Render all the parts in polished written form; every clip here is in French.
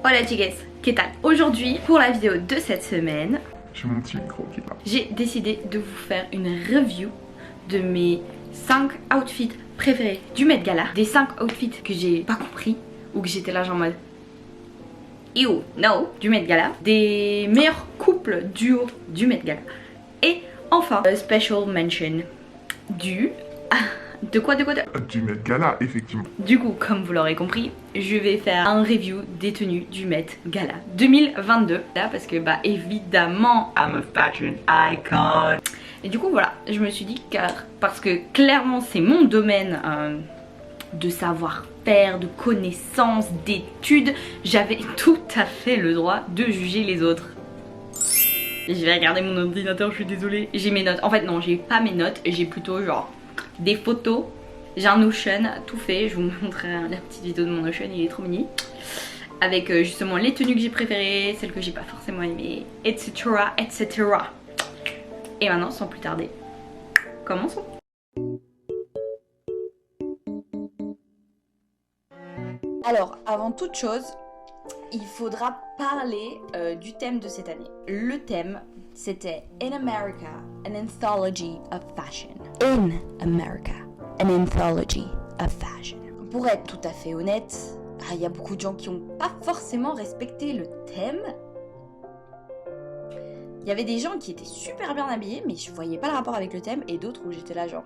Hola chicas, qu'est-ce que aujourd'hui pour la vidéo de cette semaine, j'ai mon petit micro qui parle. J'ai décidé de vous faire une review de mes 5 outfits préférés du Met Gala. Des 5 outfits que j'ai pas compris ou que j'étais là genre en mode ew, no, du Met Gala. Des meilleurs couples duo du Met Gala. Et enfin, special mention du... Du Met Gala, effectivement. Du coup, comme vous l'aurez compris, je vais faire un review des tenues du Met Gala 2022. Là, parce que bah évidemment, I'm a fashion icon. Et du coup voilà, je me suis dit parce que clairement c'est mon domaine de savoir-faire, de connaissances, d'études, j'avais tout à fait le droit de juger les autres. Je vais regarder mon ordinateur, je suis désolée. J'ai mes notes. En fait non, j'ai pas mes notes, j'ai plutôt genre des photos. J'ai un Notion tout fait, je vous montrerai la petite vidéo de mon Notion, il est trop mini. Avec justement les tenues que j'ai préférées, celles que j'ai pas forcément aimées, etc. etc. Et maintenant, sans plus tarder, commençons. Alors, avant toute chose, il faudra parler du thème de cette année. Le thème, c'était In America, an anthology of fashion. In America, an anthology of fashion. Pour être tout à fait honnête, il y a beaucoup de gens qui n'ont pas forcément respecté le thème. Il y avait des gens qui étaient super bien habillés, mais je voyais pas le rapport avec le thème, et d'autres où j'étais là genre...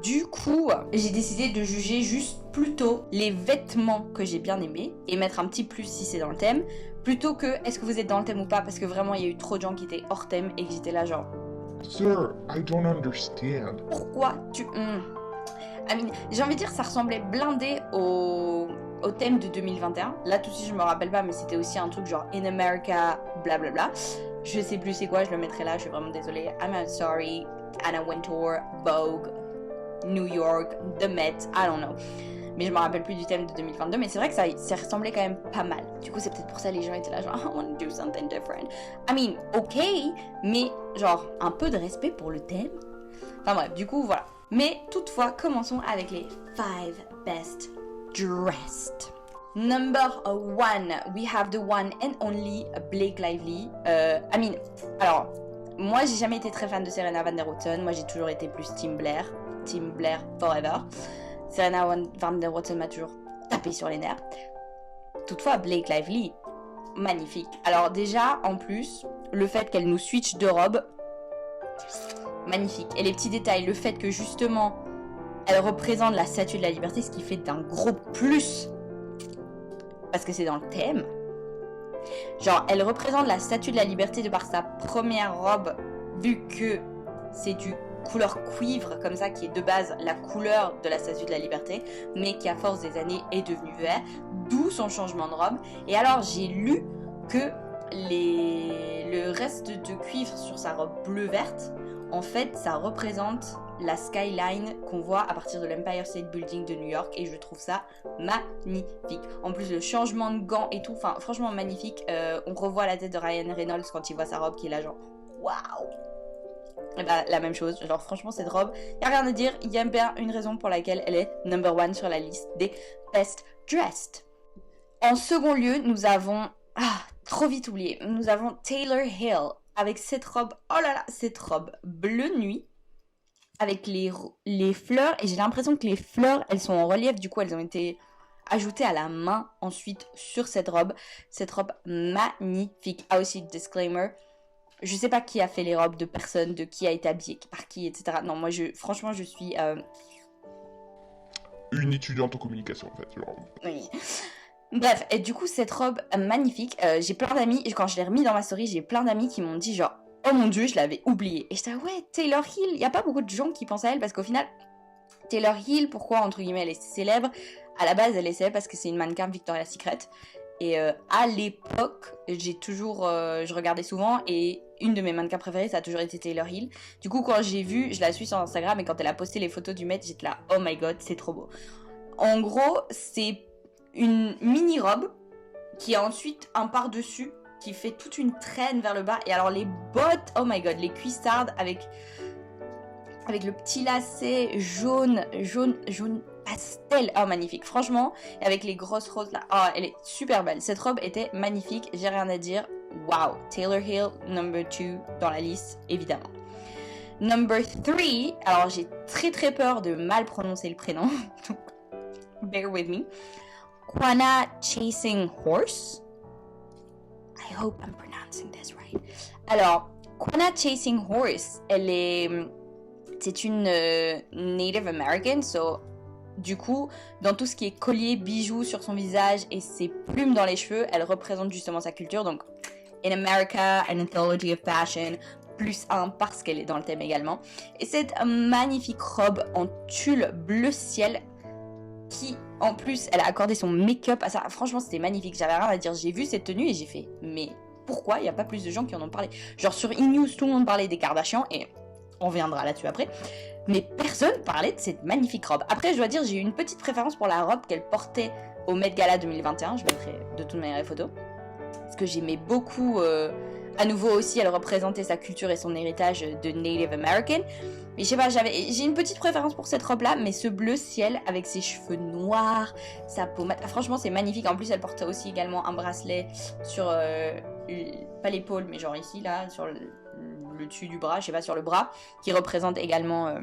Du coup, j'ai décidé de juger juste plutôt les vêtements que j'ai bien aimés et mettre un petit plus si c'est dans le thème, plutôt que est-ce que vous êtes dans le thème ou pas, parce que vraiment il y a eu trop de gens qui étaient hors thème et que j'étais là genre... Sir, I don't understand. Pourquoi tu... I mean, j'ai envie de dire ça ressemblait blindé au thème de 2021. Là tout de suite je me rappelle pas, mais c'était aussi un truc genre In America, blablabla. Je sais plus c'est quoi, je le mettrai là, je suis vraiment désolée. I'm sorry, Anna Wintour, Vogue, New York, The Met, I don't know. Mais je me rappelle plus du thème de 2022, mais c'est vrai que ça ressemblait quand même pas mal. Du coup c'est peut-être pour ça les gens étaient là genre I want to do something different. I mean, ok, mais genre un peu de respect pour le thème. Enfin bref, du coup voilà. Mais toutefois, commençons avec les 5 best dressed. Number 1, we have the one and only Blake Lively. Alors, moi j'ai jamais été très fan de Serena Van Der Woodsen. Moi j'ai toujours été plus Team Blair forever. Serena Van Der Woodsen m'a toujours tapé sur les nerfs. Toutefois, Blake Lively, magnifique. Alors déjà, en plus, le fait qu'elle nous switch de robe, magnifique. Et les petits détails, le fait que justement elle représente la statue de la liberté, ce qui fait d'un gros plus parce que c'est dans le thème. Genre elle représente la statue de la liberté de par sa première robe, vu que c'est du couleur cuivre comme ça qui est de base la couleur de la statue de la liberté, mais qui à force des années est devenu vert, d'où son changement de robe. Et alors j'ai lu que le reste de cuivre sur sa robe bleu-verte, en fait ça représente la skyline qu'on voit à partir de l'Empire State Building de New York, et je trouve ça magnifique. En plus le changement de gants et tout, enfin franchement magnifique. On revoit la tête de Ryan Reynolds quand il voit sa robe qui est là genre waouh. Et bah la même chose, genre franchement cette robe, y a rien à dire, il y a bien une raison pour laquelle elle est number 1 sur la liste des best dressed. En second lieu, nous avons, trop vite oublié, nous avons Taylor Hill avec cette robe, oh là là, cette robe bleu nuit avec les fleurs, et j'ai l'impression que les fleurs elles sont en relief, du coup elles ont été ajoutées à la main ensuite sur cette robe magnifique. Ah aussi disclaimer, je sais pas qui a fait les robes de personne, de qui a été habillé par qui, etc. Non, moi franchement je suis une étudiante en communication en fait. Genre. Oui. Bref, et du coup cette robe magnifique, j'ai plein d'amis, et quand je l'ai remis dans ma story, j'ai plein d'amis qui m'ont dit genre oh mon dieu, je l'avais oubliée. Et j'étais ouais, Taylor Hill, il y a pas beaucoup de gens qui pensent à elle, parce qu'au final Taylor Hill, pourquoi entre guillemets elle est célèbre? À la base elle est célèbre parce que c'est une mannequin Victoria's Secret. Et à l'époque, je regardais souvent, et une de mes mannequins préférées, ça a toujours été Taylor Hill. Du coup, quand j'ai vu, je la suis sur Instagram, et quand elle a posté les photos du Met, j'étais là, oh my god, c'est trop beau. En gros, c'est une mini-robe qui a ensuite un par-dessus qui fait toute une traîne vers le bas. Et alors les bottes, oh my god, les cuissardes avec avec le petit lacet jaune pastel. Oh, magnifique, franchement. Et avec les grosses roses là. Oh, elle est super belle. Cette robe était magnifique, j'ai rien à dire. Wow, Taylor Hill, number 2 dans la liste, évidemment. Number 3, alors j'ai très peur de mal prononcer le prénom, donc bear with me. Quanah Chasing Horse. I hope I'm pronouncing this right. Alors, Quanah Chasing Horse, c'est une Native American, so du coup, dans tout ce qui est collier, bijoux sur son visage et ses plumes dans les cheveux, elle représente justement sa culture. Donc, In America, an Anthology of Fashion, +1 parce qu'elle est dans le thème également. Et cette magnifique robe en tulle bleu ciel qui, en plus, elle a accordé son make-up à ça. Franchement, c'était magnifique. J'avais rien à dire. J'ai vu cette tenue et j'ai fait, mais pourquoi il n'y a pas plus de gens qui en ont parlé? Genre sur E-News, tout le monde parlait des Kardashians et on reviendra là-dessus après. Mais personne parlait de cette magnifique robe. Après, je dois dire, j'ai eu une petite préférence pour la robe qu'elle portait au Met Gala 2021. Je mettrai de toute manière les photos. Parce que j'aimais beaucoup... à nouveau aussi, elle représentait sa culture et son héritage de Native American. Mais je sais pas, j'ai une petite préférence pour cette robe-là, mais ce bleu ciel avec ses cheveux noirs, sa pommade... Franchement, c'est magnifique. En plus, elle portait aussi également un bracelet sur... pas l'épaule, mais genre ici, là, sur le dessus du bras, je sais pas, sur le bras, qui représente également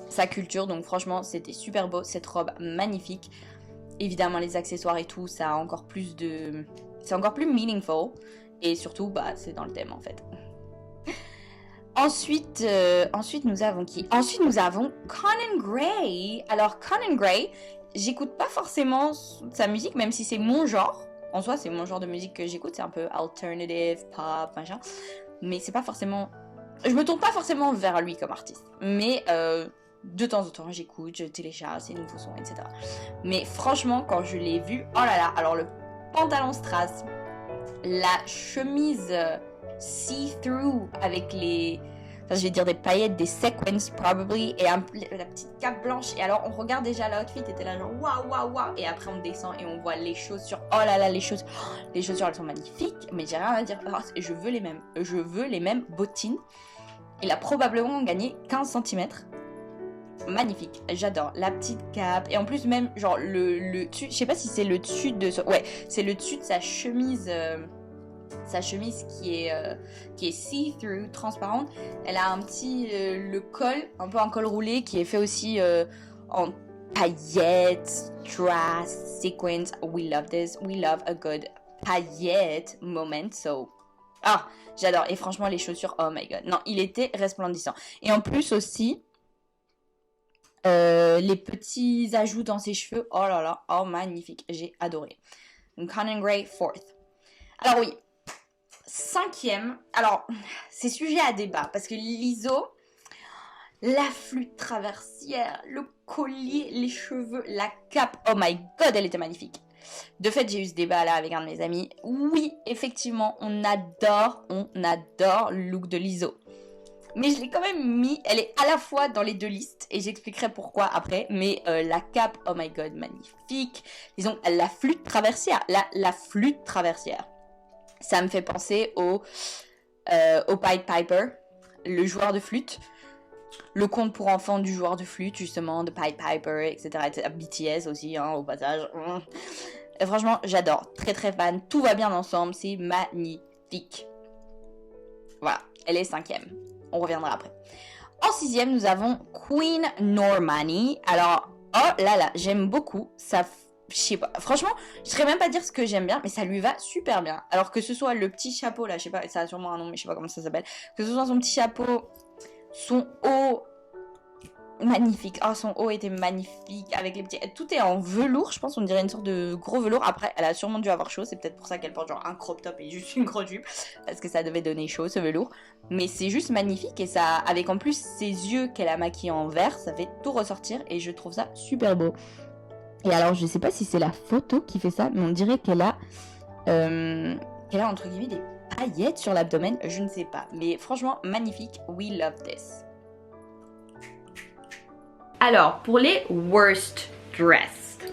sa culture. Donc franchement, c'était super beau, cette robe magnifique. Évidemment, les accessoires et tout, ça a encore plus de... C'est encore plus meaningful. Et surtout, bah, c'est dans le thème, en fait. Ensuite, nous avons qui? Ensuite, nous avons Conan Gray. Alors, Conan Gray, j'écoute pas forcément sa musique, même si c'est mon genre. En soi, c'est mon genre de musique que j'écoute. C'est un peu alternative, pop, machin. Mais c'est pas forcément... Je me tourne pas forcément vers lui comme artiste. Mais de temps en temps, j'écoute, je télécharge ses nouveaux sons, etc. Mais franchement, quand je l'ai vu... Oh là là, alors le pantalon strass, la chemise see-through avec les... Enfin, je vais dire des paillettes, des sequins probably, et la petite cape blanche. Et alors, on regarde déjà l'outfit, et t'es là genre waouh. Et après, on descend et on voit les chaussures. Oh là là, les chaussures, elles sont magnifiques. Mais j'ai rien à dire. Oh, je veux les mêmes. Je veux les mêmes bottines. Il a probablement gagné 15 cm. Magnifique, j'adore la petite cape. Et en plus, même, genre, le dessus, je sais pas si c'est le dessus de... Ouais, c'est le dessus de sa chemise... Sa chemise qui est see-through, transparente. Elle a un petit... le col, un peu un col roulé qui est fait aussi en paillettes, strass, sequins. We love this. We love a good paillette moment. So, ah, j'adore. Et franchement, les chaussures, oh my god. Non, il était resplendissant. Et en plus aussi, les petits ajouts dans ses cheveux, oh là là, oh magnifique. J'ai adoré. Donc, Conan Gray, 4th. Alors oui, 5e, alors c'est sujet à débat parce que l'ISO, la flûte traversière, le collier, les cheveux, la cape, oh my god, elle était magnifique. De fait, j'ai eu ce débat là avec un de mes amis. Oui, effectivement, on adore le look de l'ISO. Mais je l'ai quand même mis, elle est à la fois dans les deux listes et j'expliquerai pourquoi après. Mais la cape, oh my god, magnifique. Disons, la flûte traversière, la flûte traversière. Ça me fait penser au Pied Piper, le joueur de flûte. Le conte pour enfants du joueur de flûte, justement, de Pied Piper, etc. BTS aussi, hein, au passage. Et franchement, j'adore. Très très fan. Tout va bien ensemble. C'est magnifique. Voilà, elle est 5e. On reviendra après. En 6e, nous avons Queen Normani. Alors, oh là là, j'aime beaucoup. Ça je sais pas, franchement, je saurais même pas dire ce que j'aime bien, mais ça lui va super bien. Alors que ce soit le petit chapeau là, je sais pas, ça a sûrement un nom, mais je sais pas comment ça s'appelle. Que ce soit son petit chapeau, son haut, magnifique. Oh, son haut était magnifique avec les petits. Tout est en velours, je pense, on dirait une sorte de gros velours. Après, elle a sûrement dû avoir chaud, c'est peut-être pour ça qu'elle porte genre un crop top et juste une grosse jupe, parce que ça devait donner chaud ce velours. Mais c'est juste magnifique et ça, avec en plus ses yeux qu'elle a maquillés en vert, ça fait tout ressortir et je trouve ça super beau. Et alors, je sais pas si c'est la photo qui fait ça, mais on dirait qu'elle a entre guillemets des paillettes sur l'abdomen, je ne sais pas. Mais franchement, magnifique, we love this. Alors, pour les worst dressed.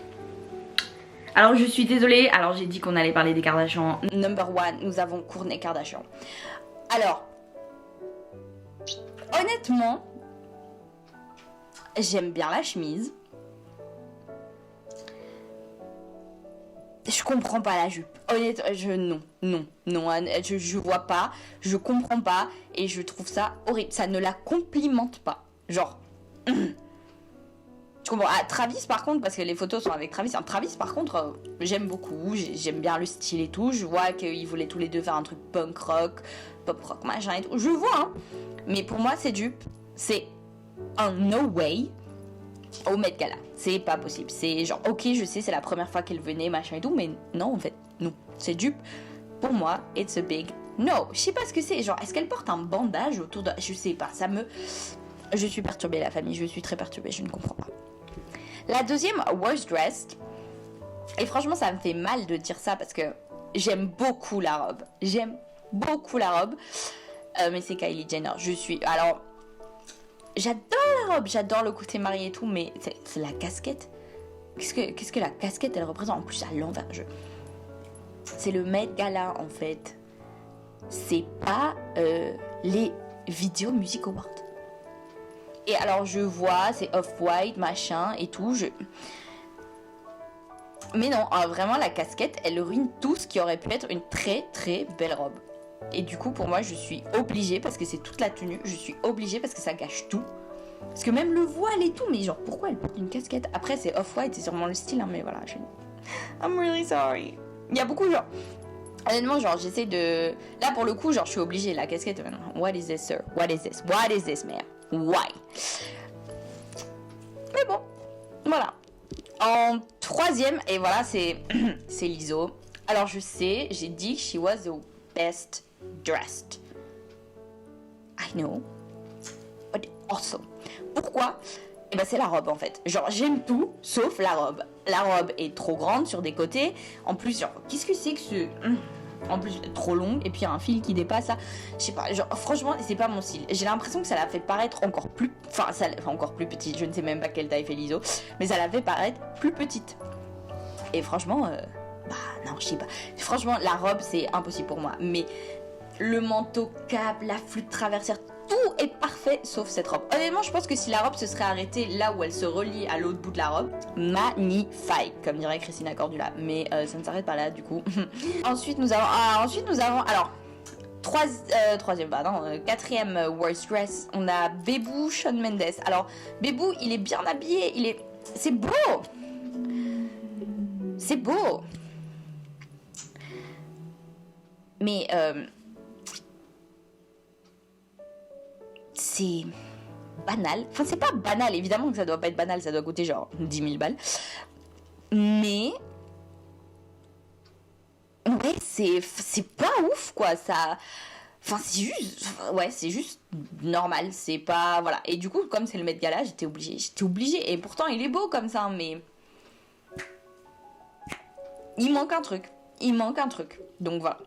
Alors, je suis désolée, alors j'ai dit qu'on allait parler des Kardashians. Number 1, nous avons Kourtney Kardashian. Alors, honnêtement, j'aime bien la chemise. Je comprends pas la jupe. Honnêtement, non, je vois pas, je comprends pas et je trouve ça horrible. Ça ne la complimente pas. Genre, je comprends. Ah, Travis par contre, parce que les photos sont avec Travis. Travis par contre, j'aime beaucoup, j'aime bien le style et tout. Je vois qu'ils voulaient tous les deux faire un truc punk rock, pop rock, machin et tout. Je vois, hein. Mais pour moi, ces dupes, c'est un no way au Met Gala. C'est pas possible. C'est genre, ok, je sais, c'est la première fois qu'elle venait, machin et tout, mais non, en fait, non. Ces dupes, pour moi, it's a big no. Je sais pas ce que c'est. Genre, est-ce qu'elle porte un bandage autour de... Je sais pas, ça me... Je suis perturbée, la famille, je suis très perturbée, je ne comprends pas. La deuxième, worst dressed. Et franchement, ça me fait mal de dire ça parce que j'aime beaucoup la robe. Mais c'est Kylie Jenner. Alors, j'adore la robe, j'adore le côté marié et tout, mais c'est la casquette. Qu'est-ce que la casquette, elle représente? En plus, à l'envers. C'est le Met Gala, en fait. C'est pas les Video Music Awards. Et alors, je vois, c'est off-white, machin et tout. Mais non, vraiment, la casquette, elle ruine tout ce qui aurait pu être une très, très belle robe. Et du coup, pour moi, je suis obligée, parce que c'est toute la tenue, je suis obligée parce que ça gâche tout. Parce que même le voile et tout, mais genre, pourquoi elle porte une casquette? Après, c'est off-white, c'est sûrement le style, hein, mais voilà, I'm really sorry. Il y a beaucoup, genre... Honnêtement, genre, j'essaie de... Là, pour le coup, genre, je suis obligée, la casquette, what is this, sir? What is this? What is this, man? Why? Mais bon, voilà. En troisième, et voilà, c'est Lizzo. Alors, je sais, j'ai dit que she was the best dressed. I know. But also. Pourquoi? Eh ben, c'est la robe, en fait. Genre, j'aime tout, sauf la robe. La robe est trop grande sur des côtés. En plus, genre, qu'est-ce que c'est que ce... En plus, trop longue, et puis il y a un fil qui dépasse là. Je sais pas, genre, franchement, c'est pas mon style. J'ai l'impression que ça l'a fait paraître encore plus... Enfin, encore plus petite. Je ne sais même pas quelle taille fait Lizzo. Mais ça l'a fait paraître plus petite. Et franchement, bah non, je sais pas. Franchement, la robe, c'est impossible pour moi. Mais le manteau cap, la flûte traversière, tout est parfait sauf cette robe. Honnêtement, je pense que si la robe se serait arrêtée là où elle se relie à l'autre bout de la robe, magnifique, comme dirait Christina Cordula. Mais ça ne s'arrête pas là, du coup. Ensuite, nous avons... Alors, quatrième worst dress, on a Bebou Shawn Mendes. Alors, Bebou, il est bien habillé, c'est beau. C'est beau. Mais, c'est banal. Enfin, c'est pas banal, évidemment que ça doit pas être banal, ça doit coûter genre 10 000 balles. Mais... Ouais, c'est pas ouf, quoi, ça... Enfin, c'est juste... Ouais, c'est juste normal, c'est pas... Voilà. Et du coup, comme c'est le Met Gala, j'étais obligée. Et pourtant, il est beau comme ça, mais... Il manque un truc. Donc voilà.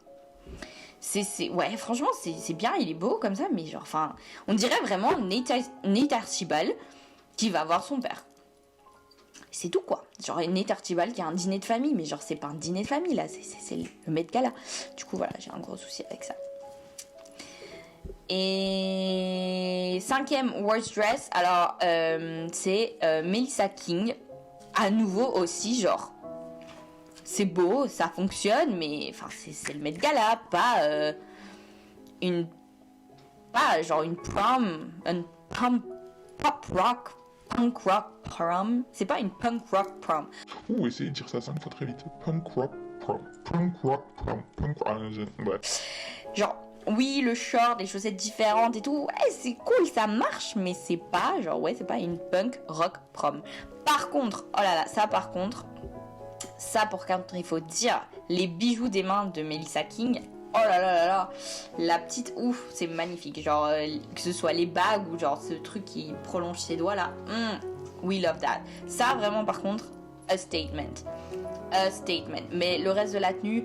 Ouais, franchement, c'est bien, il est beau comme ça, mais genre, enfin, on dirait vraiment Nate Archibald qui va voir son père. C'est tout, quoi. Genre, Nate Archibald qui a un dîner de famille, mais genre, c'est pas un dîner de famille, là, c'est le Met Gala. Du coup, voilà, j'ai un gros souci avec ça. Et cinquième worst dress, alors, c'est Melissa King. À nouveau aussi, genre... C'est beau, ça fonctionne, mais enfin c'est le Met Gala, pas une pop rock, punk rock prom. C'est pas une punk rock prom. Essayez de dire ça 5 fois très vite. Punk rock prom. Ouais. Genre, oui, le short, les chaussettes différentes et tout, ouais, c'est cool, ça marche, mais c'est pas, genre, ouais, c'est pas une punk rock prom. Par contre, oh là là, ça par contre... Ça, pour contre, il faut dire, les bijoux des mains de Melissa King, oh là là là là, la petite, ouf, c'est magnifique. Genre, que ce soit les bagues ou genre ce truc qui prolonge ses doigts là, we love that. Ça, vraiment, par contre, a statement. Mais le reste de la tenue,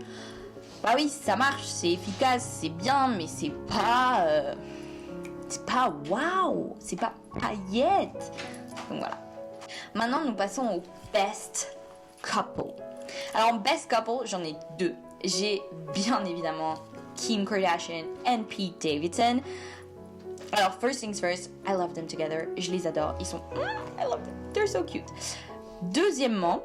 bah oui, ça marche, c'est efficace, c'est bien, mais c'est pas waouh, c'est pas paillette. Donc voilà. Maintenant, nous passons au best couple. Alors, best couple, j'en ai deux. J'ai bien évidemment Kim Kardashian et Pete Davidson. Alors, first things first, I love them together. Je les adore. Ils sont... I love them. They're so cute. Deuxièmement,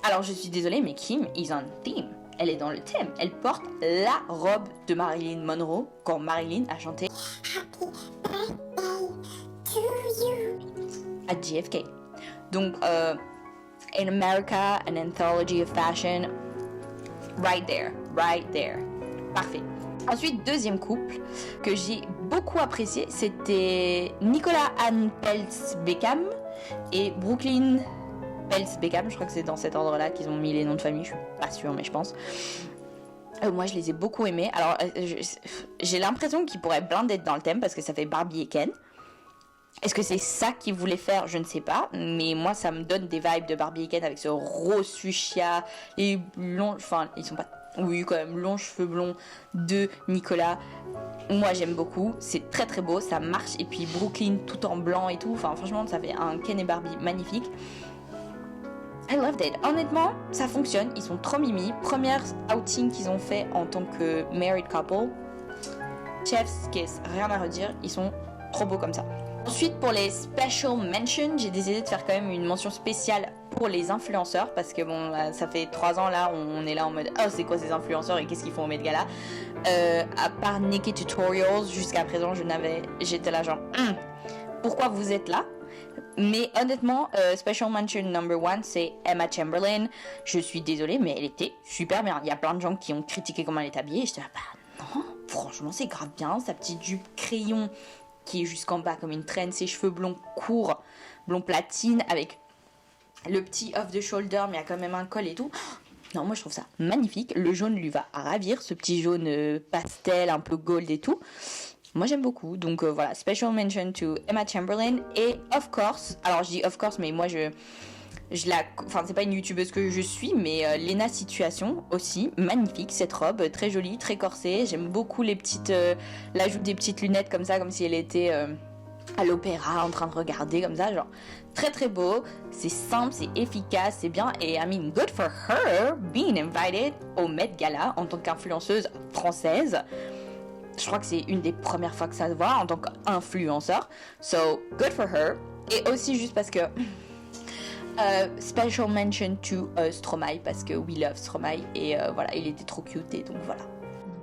alors je suis désolée, mais Kim is on theme. Elle est dans le thème. Elle porte la robe de Marilyn Monroe quand Marilyn a chanté Happy birthday to you. à JFK. Donc, in America, an anthology of fashion, right there. Parfait. Ensuite, deuxième couple que j'ai beaucoup apprécié, c'était Nicolas Ann Peltz Beckham et Brooklyn Peltz Beckham. Je crois que c'est dans cet ordre-là qu'ils ont mis les noms de famille. Je suis pas sûre, mais je pense. Moi, je les ai beaucoup aimés. Alors, j'ai l'impression qu'ils pourraient blind être dans le thème parce que ça fait Barbie et Ken. Est-ce que c'est ça qu'ils voulaient faire? Je ne sais pas. Mais moi, ça me donne des vibes de Barbie et Ken avec ce rose fuchsia, les longs... Enfin, ils sont pas... Oui, quand même, longs cheveux blonds de Nicolas. Moi, j'aime beaucoup. C'est très très beau. Ça marche. Et puis, Brooklyn tout en blanc et tout. Enfin, franchement, ça fait un Ken et Barbie magnifique. I loved it. Honnêtement, ça fonctionne. Ils sont trop mimi. Première outing qu'ils ont fait en tant que married couple. Chef's kiss. Rien à redire. Ils sont trop beaux comme ça. Ensuite, pour les special mentions, j'ai décidé de faire quand même une mention spéciale pour les influenceurs parce que bon, ça fait 3 ans là, on est là en mode oh c'est quoi ces influenceurs et qu'est-ce qu'ils font au Met Gala. À part Nikki Tutorials, jusqu'à présent j'étais là genre pourquoi vous êtes là? Mais honnêtement, special mention number 1, c'est Emma Chamberlain. Je suis désolée, mais elle était super bien. Il y a plein de gens qui ont critiqué comment elle est habillée. Et j'étais là, bah non, franchement c'est grave bien. Sa petite jupe crayon qui est jusqu'en bas comme une traîne, ses cheveux blonds courts, blond platine, avec le petit off the shoulder, mais il y a quand même un col et tout. Non, moi je trouve ça magnifique. Le jaune lui va à ravir, ce petit jaune pastel, un peu gold et tout. Moi j'aime beaucoup. Donc voilà, special mention to Emma Chamberlain. Et of course, alors je dis of course, mais moi enfin c'est pas une youtubeuse que je suis, mais Lena Situation aussi, magnifique cette robe, très jolie, très corsée. J'aime beaucoup les petites, l'ajout des petites lunettes comme ça, comme si elle était à l'opéra en train de regarder comme ça, genre très très beau. C'est simple, c'est efficace, c'est bien. Et I mean, good for her being invited au Met Gala en tant qu'influenceuse française. Je crois que c'est une des premières fois que ça se voit en tant qu'influenceur. So, good for her. Et aussi juste parce que special mention to Stromae parce que we love Stromae et voilà, il était trop cute et donc voilà.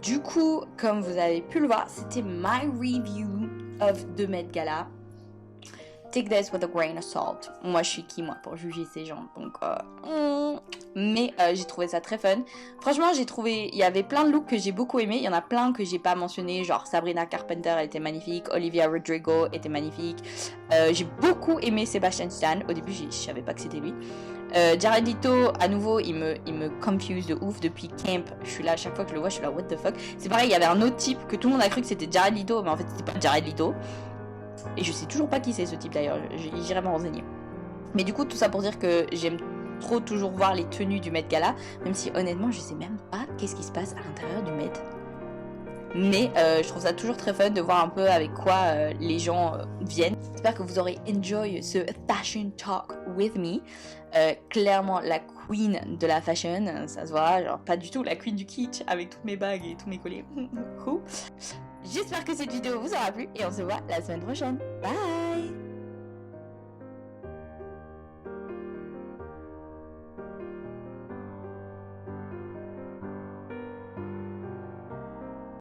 Du coup, comme vous avez pu le voir, c'était my review of the Met Gala. Take this with a grain of salt. Moi, je suis qui moi pour juger ces gens, donc mais j'ai trouvé ça très fun. Franchement, j'ai trouvé, il y avait plein de looks que j'ai beaucoup aimé. Il y en a plein que j'ai pas mentionné, genre Sabrina Carpenter, elle était magnifique. Olivia Rodrigo était magnifique. J'ai beaucoup aimé Sebastian Stan. Au début, je savais pas que c'était lui. Jared Leto, à nouveau, il me confuse de ouf depuis Camp. Je suis là, à chaque fois que je le vois, je suis là, what the fuck. C'est pareil, il y avait un autre type que tout le monde a cru que c'était Jared Leto, mais en fait, c'était pas Jared Leto. Et je sais toujours pas qui c'est ce type d'ailleurs, j'irai me renseigner. Mais du coup, tout ça pour dire que j'aime trop toujours voir les tenues du Met Gala, même si honnêtement, je sais même pas qu'est-ce qui se passe à l'intérieur du Met. Mais je trouve ça toujours très fun de voir un peu avec quoi les gens viennent. J'espère que vous aurez enjoy ce fashion talk with me. Clairement la queen de la fashion, ça se voit, genre pas du tout la queen du kitsch avec toutes mes bagues et tous mes colliers. J'espère que cette vidéo vous aura plu et on se voit la semaine prochaine. Bye!